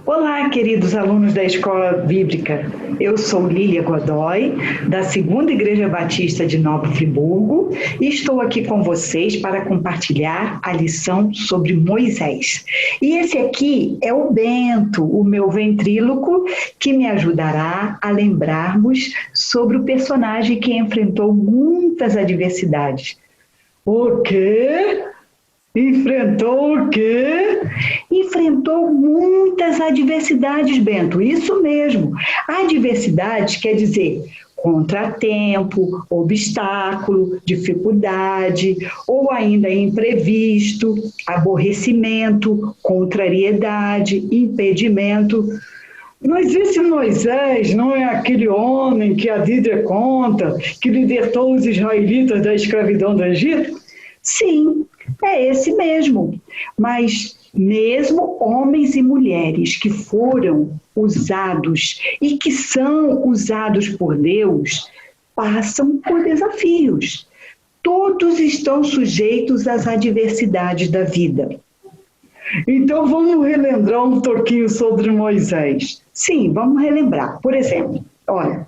Olá, queridos alunos da Escola Bíblica. Eu sou Lília Godoy, da Segunda Igreja Batista de Nova Friburgo, e estou aqui com vocês para compartilhar a lição sobre Moisés. E esse aqui é o Bento, o meu ventríloco, que me ajudará a lembrarmos sobre o personagem que enfrentou muitas adversidades. O quê? Enfrentou o quê? Enfrentou muitas adversidades, Bento, isso mesmo. Adversidades quer dizer contratempo, obstáculo, dificuldade, ou ainda imprevisto, aborrecimento, contrariedade, impedimento. Mas esse Moisés não é aquele homem que a Bíblia conta, que libertou os israelitas da escravidão do Egito? Sim, é esse mesmo. Mas mesmo homens e mulheres que foram usados e que são usados por Deus, passam por desafios. Todos estão sujeitos às adversidades da vida. Então vamos relembrar um pouquinho sobre Moisés. Sim, vamos relembrar. Por exemplo, olha,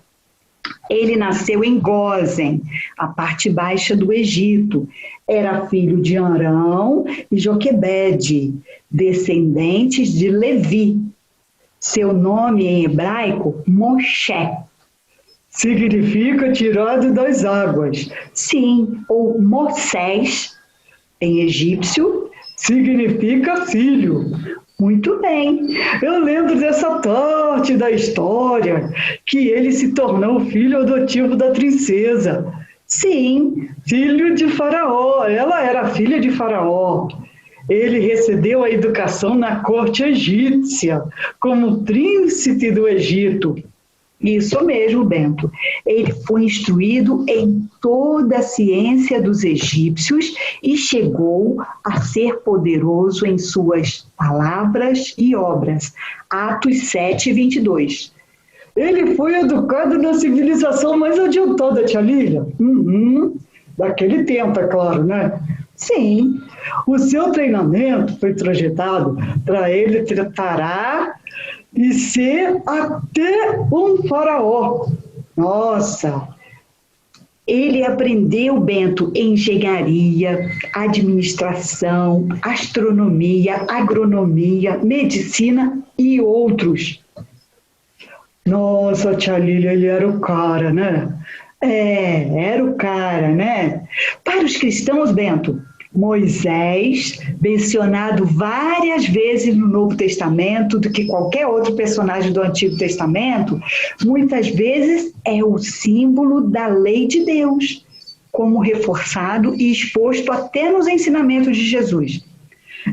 ele nasceu em Gósen, a parte baixa do Egito. Era filho de Arão e Joquebede, descendentes de Levi. Seu nome em hebraico, Moshe, significa tirado das águas. Sim, ou Moisés, em egípcio, significa filho. Muito bem, eu lembro dessa parte da história, que ele se tornou filho adotivo da princesa. Sim, filho de Faraó, ela era filha de Faraó. Ele recebeu a educação na corte egípcia, como príncipe do Egito. Isso mesmo, Bento. Ele foi instruído em toda a ciência dos egípcios e chegou a ser poderoso em suas palavras e obras. Atos 7, 22. Ele foi educado na civilização mais adiantada, tia Lília. Daquele tempo, é claro, né? Sim. O seu treinamento foi projetado para ele preparar e ser até um faraó. Nossa! Ele aprendeu, Bento, engenharia, administração, astronomia, agronomia, medicina e outros. Nossa, tia Lília, ele era o cara, né? Era o cara, né? Para os cristãos, Bento, Moisés, mencionado várias vezes no Novo Testamento do que qualquer outro personagem do Antigo Testamento, muitas vezes é o símbolo da lei de Deus, como reforçado e exposto até nos ensinamentos de Jesus.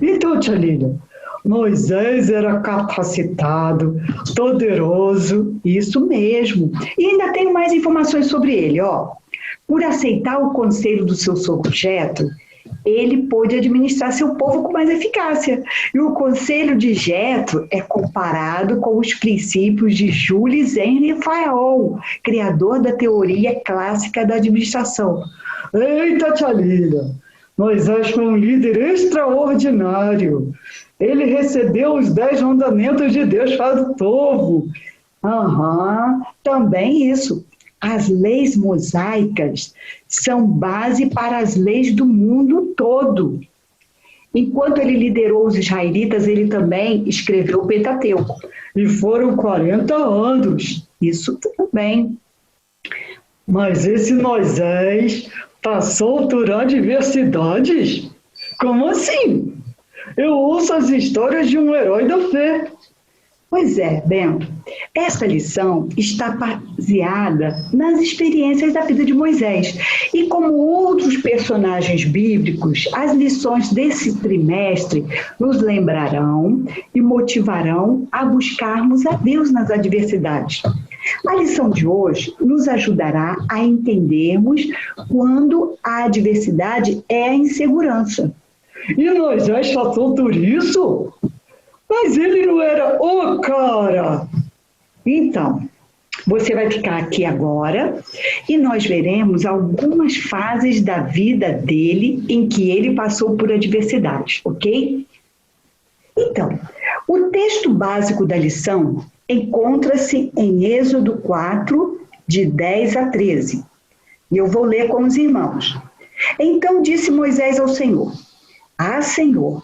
Então, tia Lília, Moisés era capacitado, poderoso, isso mesmo. E ainda tenho mais informações sobre ele, ó. Por aceitar o conselho do seu sogro Jetro, ele pôde administrar seu povo com mais eficácia. E o conselho de Jetro é comparado com os princípios de Jules Henry Fayol, criador da teoria clássica da administração. Eita, tia Lília, Moisés foi um líder extraordinário. Ele recebeu os 10 mandamentos de Deus para o povo. Também isso. As leis mosaicas são base para as leis do mundo todo. Enquanto ele liderou os israelitas, ele também escreveu o Pentateuco. E foram 40 anos. Isso também. Mas esse Moisés passou por adversidades? Como assim? Eu ouço as histórias de um herói da fé. Pois é, Bento, essa lição está baseada nas experiências da vida de Moisés. E como outros personagens bíblicos, as lições desse trimestre nos lembrarão e motivarão a buscarmos a Deus nas adversidades. A lição de hoje nos ajudará a entendermos quando a adversidade é a insegurança. E Moisés passou por isso? Mas ele não era o cara. Então, você vai ficar aqui agora e nós veremos algumas fases da vida dele em que ele passou por adversidades, ok? Então, o texto básico da lição encontra-se em Êxodo 4, de 10 a 13. E eu vou ler com os irmãos. Então disse Moisés ao Senhor: Ah, Senhor,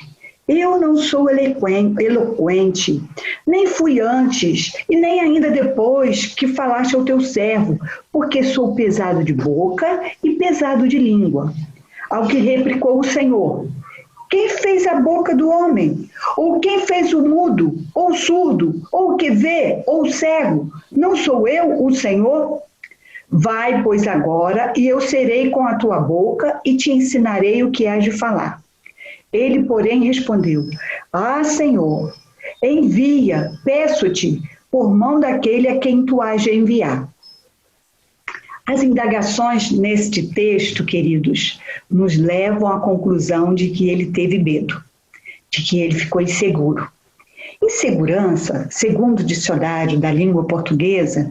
eu não sou eloquente, nem fui antes e nem ainda depois que falaste ao teu servo, porque sou pesado de boca e pesado de língua. Ao que replicou o Senhor: Quem fez a boca do homem? Ou quem fez o mudo, ou o surdo, ou o que vê, ou o cego? Não sou eu, o Senhor? Vai, pois, agora, e eu serei com a tua boca e te ensinarei o que hás de falar. Ele, porém, respondeu: Ah, Senhor, envia, peço-te, por mão daquele a quem tu hás de enviar. As indagações neste texto, queridos, nos levam à conclusão de que ele teve medo, de que ele ficou inseguro. Insegurança, segundo o dicionário da língua portuguesa,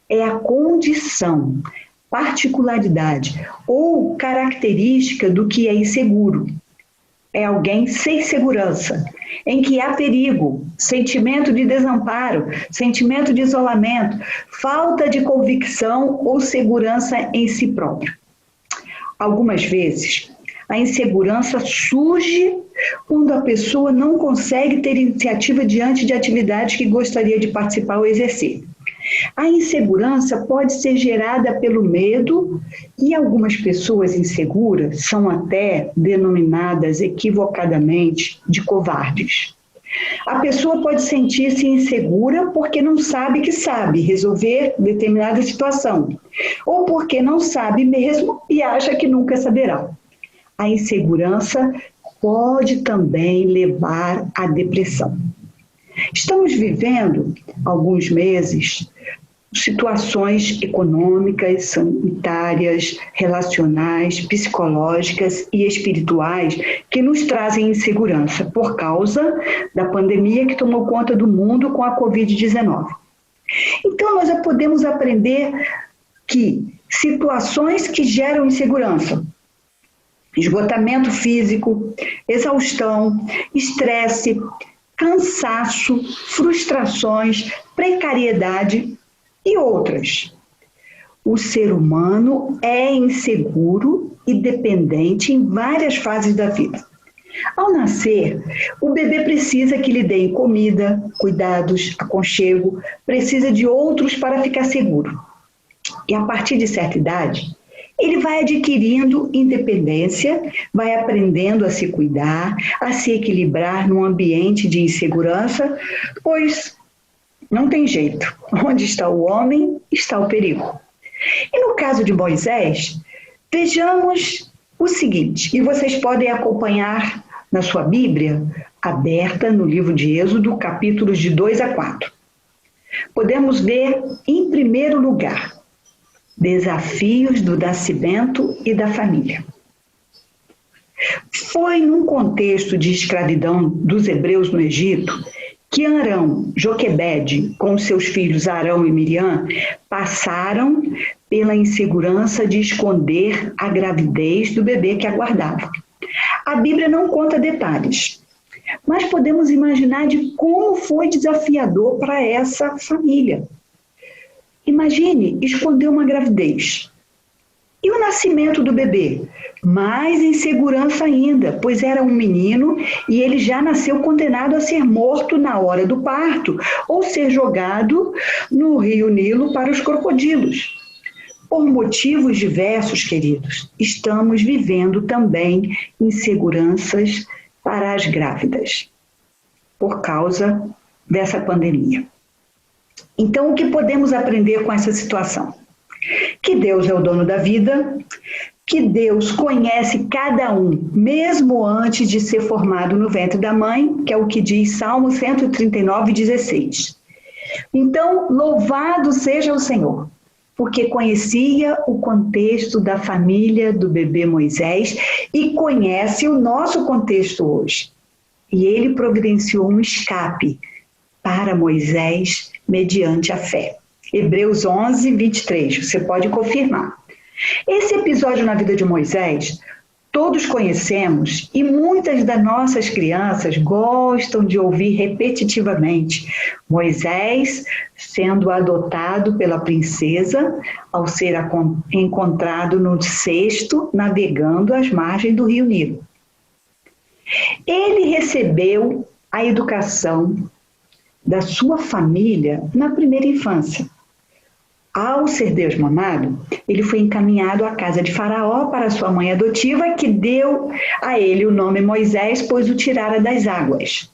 é a condição, particularidade ou característica do que é inseguro. É alguém sem segurança, em que há perigo, sentimento de desamparo, sentimento de isolamento, falta de convicção ou segurança em si próprio. Algumas vezes, a insegurança surge quando a pessoa não consegue ter iniciativa diante de atividades que gostaria de participar ou exercer. A insegurança pode ser gerada pelo medo e algumas pessoas inseguras são até denominadas equivocadamente de covardes. A pessoa pode sentir-se insegura porque não sabe que sabe resolver determinada situação, ou porque não sabe mesmo e acha que nunca saberá. A insegurança pode também levar à depressão. Estamos vivendo, alguns meses, situações econômicas, sanitárias, relacionais, psicológicas e espirituais que nos trazem insegurança por causa da pandemia que tomou conta do mundo com a Covid-19. Então, nós já podemos aprender que situações que geram insegurança, esgotamento físico, exaustão, estresse, cansaço, frustrações, precariedade e outras. O ser humano é inseguro e dependente em várias fases da vida. Ao nascer, o bebê precisa que lhe deem comida, cuidados, aconchego, precisa de outros para ficar seguro. E a partir de certa idade, ele vai adquirindo independência, vai aprendendo a se cuidar, a se equilibrar num ambiente de insegurança, pois não tem jeito. Onde está o homem, está o perigo. E no caso de Moisés, vejamos o seguinte, e vocês podem acompanhar na sua Bíblia, aberta no livro de Êxodo, capítulos de 2 a 4. Podemos ver, em primeiro lugar, desafios do nascimento e da família. Foi num contexto de escravidão dos hebreus no Egito que Arão, Joquebede, com seus filhos Arão e Miriam, passaram pela insegurança de esconder a gravidez do bebê que aguardava. A Bíblia não conta detalhes, mas podemos imaginar de como foi desafiador para essa família. Imagine esconder uma gravidez. E o nascimento do bebê? Mais insegurança ainda, pois era um menino e ele já nasceu condenado a ser morto na hora do parto ou ser jogado no rio Nilo para os crocodilos. Por motivos diversos, queridos, estamos vivendo também inseguranças para as grávidas, por causa dessa pandemia. Então, o que podemos aprender com essa situação? Que Deus é o dono da vida, que Deus conhece cada um, mesmo antes de ser formado no ventre da mãe, que é o que diz Salmo 139, 16. Então, louvado seja o Senhor, porque conhecia o contexto da família do bebê Moisés e conhece o nosso contexto hoje. E ele providenciou um escape para Moisés mediante a fé. Hebreus 11, 23, você pode confirmar. Esse episódio na vida de Moisés todos conhecemos e muitas das nossas crianças gostam de ouvir repetitivamente Moisés sendo adotado pela princesa ao ser encontrado no cesto navegando às margens do Rio Nilo. Ele recebeu a educação da sua família na primeira infância. Ao ser desmamado, ele foi encaminhado à casa de Faraó para sua mãe adotiva, que deu a ele o nome Moisés, pois o tirara das águas.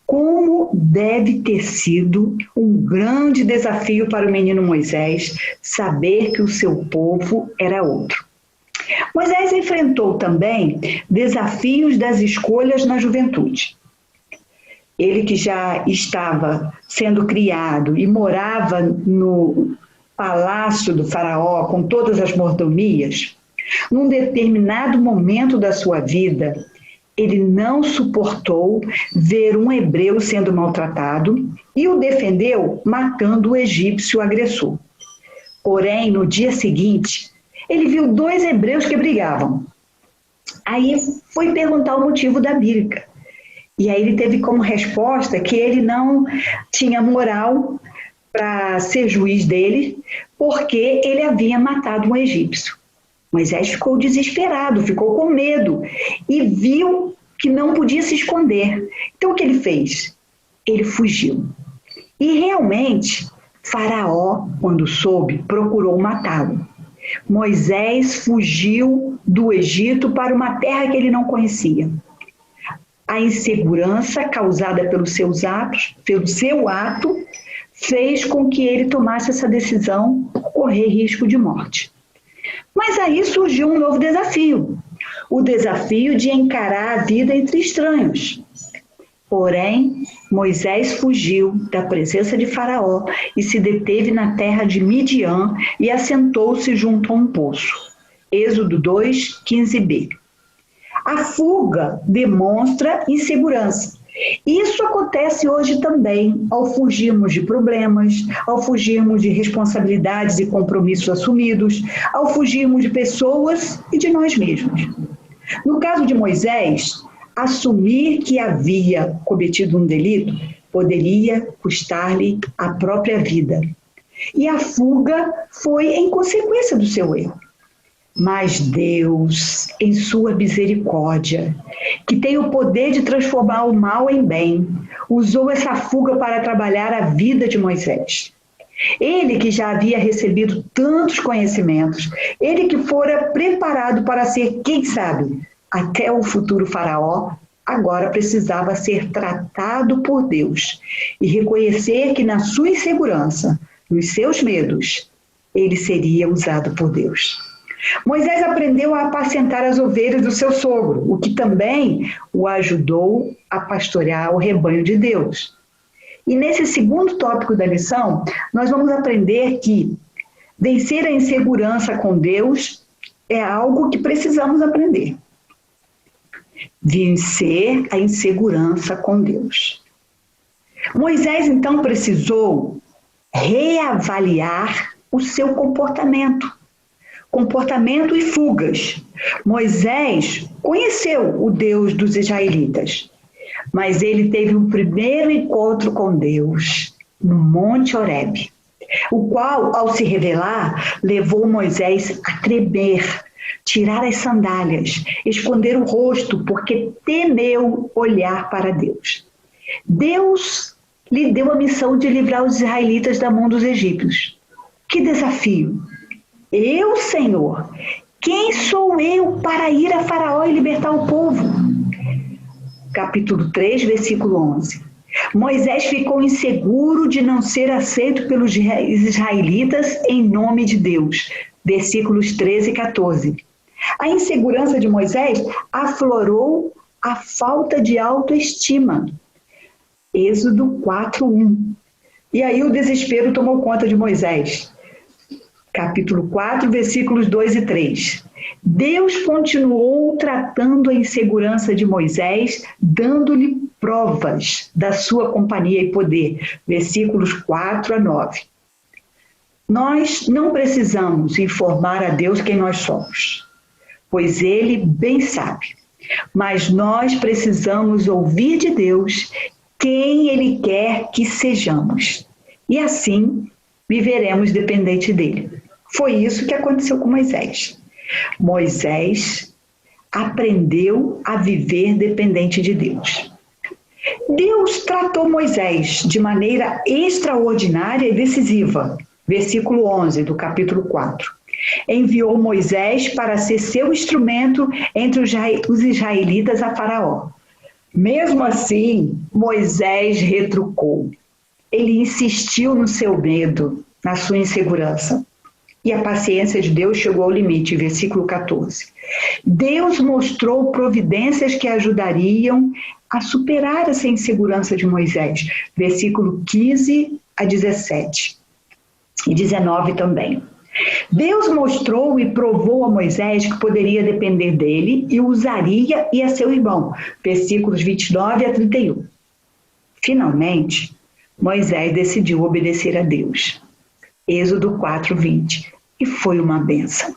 Como deve ter sido um grande desafio para o menino Moisés saber que o seu povo era outro. Moisés enfrentou também desafios das escolhas na juventude. Ele que já estava sendo criado e morava no palácio do faraó com todas as mordomias, num determinado momento da sua vida, ele não suportou ver um hebreu sendo maltratado e o defendeu matando o egípcio agressor. Porém, no dia seguinte, ele viu 2 hebreus que brigavam. Aí foi perguntar o motivo da briga. E aí ele teve como resposta que ele não tinha moral para ser juiz dele, porque ele havia matado um egípcio. Moisés ficou desesperado, ficou com medo e viu que não podia se esconder. Então o que ele fez? Ele fugiu. E realmente, Faraó, quando soube, procurou matá-lo. Moisés fugiu do Egito para uma terra que ele não conhecia. A insegurança causada pelos seus atos, pelo seu ato, fez com que ele tomasse essa decisão, correr risco de morte. Mas aí surgiu um novo desafio, o desafio de encarar a vida entre estranhos. Porém, Moisés fugiu da presença de Faraó e se deteve na terra de Midian e assentou-se junto a um poço. Êxodo 2, 15b. A fuga demonstra insegurança. Isso acontece hoje também, ao fugirmos de problemas, ao fugirmos de responsabilidades e compromissos assumidos, ao fugirmos de pessoas e de nós mesmos. No caso de Moisés, assumir que havia cometido um delito poderia custar-lhe a própria vida. E a fuga foi em consequência do seu erro. Mas Deus, em sua misericórdia, que tem o poder de transformar o mal em bem, usou essa fuga para trabalhar a vida de Moisés. Ele que já havia recebido tantos conhecimentos, ele que fora preparado para ser, quem sabe, até o futuro faraó, agora precisava ser tratado por Deus e reconhecer que na sua insegurança, nos seus medos, ele seria usado por Deus. Moisés aprendeu a apacentar as ovelhas do seu sogro, o que também o ajudou a pastorear o rebanho de Deus. E nesse segundo tópico da lição, nós vamos aprender que vencer a insegurança com Deus é algo que precisamos aprender. Vencer a insegurança com Deus. Moisés, então, precisou reavaliar o seu comportamento e fugas. Moisés conheceu o Deus dos israelitas, mas ele teve um primeiro encontro com Deus no Monte Horebe, o qual, ao se revelar, levou Moisés a tremer, tirar as sandálias, esconder o rosto, porque temeu olhar para Deus. Deus lhe deu a missão de livrar os israelitas da mão dos egípcios. Que desafio! Eu, Senhor, quem sou eu para ir a Faraó e libertar o povo? Capítulo 3, versículo 11. Moisés ficou inseguro de não ser aceito pelos israelitas em nome de Deus. Versículos 13 e 14. A insegurança de Moisés aflorou a falta de autoestima. Êxodo 4, 1. E aí o desespero tomou conta de Moisés. Capítulo 4, versículos 2 e 3. Deus continuou tratando a insegurança de Moisés, dando-lhe provas da sua companhia e poder. Versículos 4 a 9. Nós não precisamos informar a Deus quem nós somos. pois ele bem sabe. Mas nós precisamos ouvir de Deus quem ele quer que sejamos. E assim viveremos dependente dele. Foi isso que aconteceu com Moisés. Moisés aprendeu a viver dependente de Deus. Deus tratou Moisés de maneira extraordinária e decisiva. Versículo 11 do capítulo 4. Enviou Moisés para ser seu instrumento entre os israelitas a Faraó. Mesmo assim, Moisés retrucou. Ele insistiu no seu medo, na sua insegurança. E a paciência de Deus chegou ao limite, versículo 14. Deus mostrou providências que ajudariam a superar essa insegurança de Moisés, versículo 15 a 17 e 19 também. Deus mostrou e provou a Moisés que poderia depender dele e o usaria e a seu irmão, versículos 29 a 31. Finalmente, Moisés decidiu obedecer a Deus. Êxodo 4, 20. E foi uma bênção.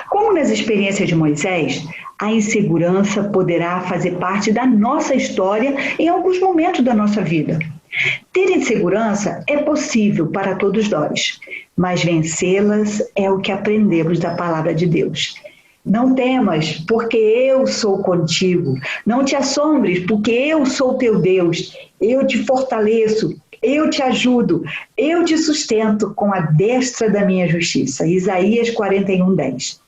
Como nas experiências de Moisés, a insegurança poderá fazer parte da nossa história em alguns momentos da nossa vida. Ter insegurança é possível para todos nós, mas vencê-las é o que aprendemos da palavra de Deus. Não temas, porque eu sou contigo. Não te assombres, porque eu sou teu Deus. Eu te fortaleço, eu te ajudo, eu te sustento com a destra da minha justiça. Isaías 41, 10.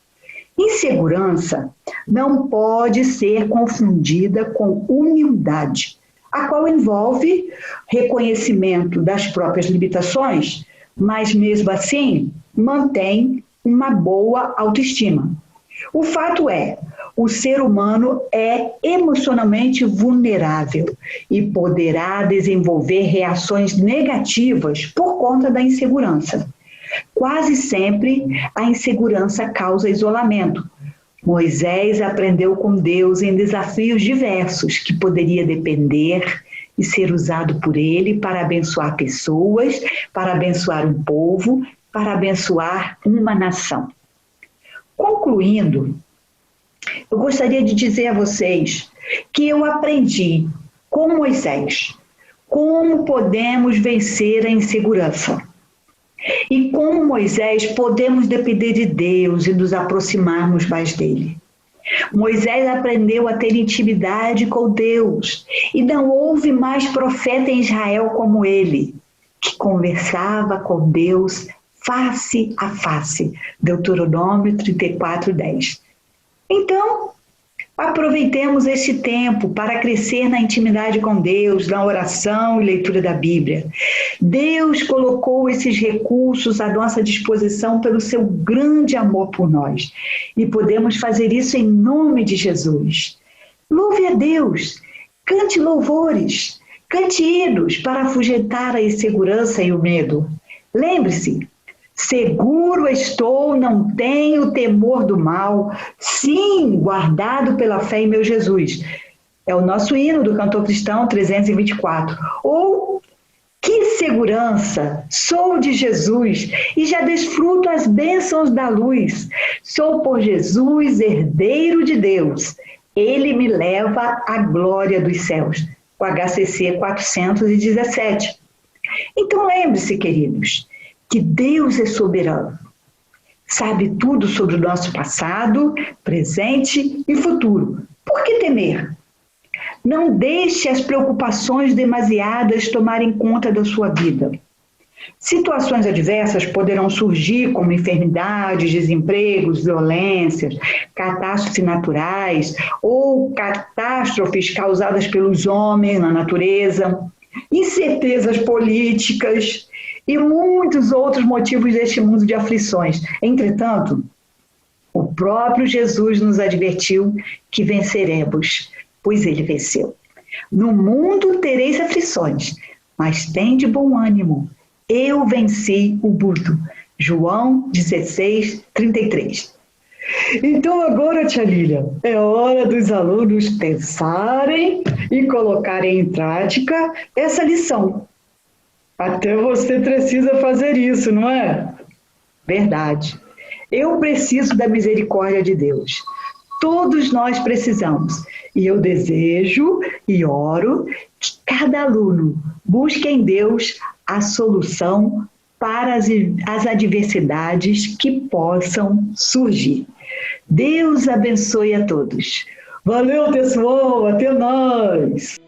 Insegurança não pode ser confundida com humildade, a qual envolve reconhecimento das próprias limitações, mas mesmo assim mantém uma boa autoestima. O fato é, o ser humano é emocionalmente vulnerável e poderá desenvolver reações negativas por conta da insegurança. Quase sempre a insegurança causa isolamento. Moisés aprendeu com Deus em desafios diversos que poderia depender e ser usado por ele para abençoar pessoas, para abençoar um povo, para abençoar uma nação. Concluindo, eu gostaria de dizer a vocês que eu aprendi com Moisés como podemos vencer a insegurança. E como Moisés podemos depender de Deus e nos aproximarmos mais dele. Moisés aprendeu a ter intimidade com Deus e não houve mais profeta em Israel como ele, que conversava com Deus face a face. Deuteronômio 34, 10. Então, aproveitemos este tempo para crescer na intimidade com Deus, na oração e leitura da Bíblia. Deus colocou esses recursos à nossa disposição pelo seu grande amor por nós. E podemos fazer isso em nome de Jesus. Louve a Deus, cante louvores, cante hinos para afugentar a insegurança e o medo. Lembre-se, seguro estou, não tenho temor do mal, sim, guardado pela fé em meu Jesus. É o nosso hino do cantor cristão 324. Ou, que segurança, sou de Jesus e já desfruto as bênçãos da luz. Sou por Jesus herdeiro de Deus. Ele me leva à glória dos céus. O HCC 417. Então lembre-se, queridos, que Deus é soberano, sabe tudo sobre o nosso passado, presente e futuro. Por que temer? Não deixe as preocupações demasiadas tomarem conta da sua vida. Situações adversas poderão surgir como enfermidades, desempregos, violências, catástrofes naturais ou catástrofes causadas pelos homens na natureza, incertezas políticas e muitos outros motivos deste mundo de aflições. Entretanto, o próprio Jesus nos advertiu que venceremos, pois ele venceu. No mundo tereis aflições, mas tende bom ânimo. Eu venci o mundo. João 16, 33. Então agora, tia Lília, é hora dos alunos pensarem e colocarem em prática essa lição. Até você precisa fazer isso, não é? Verdade. Eu preciso da misericórdia de Deus. Todos nós precisamos. E eu desejo e oro que cada aluno busque em Deus a solução para as adversidades que possam surgir. Deus abençoe a todos. Valeu, pessoal! Até mais!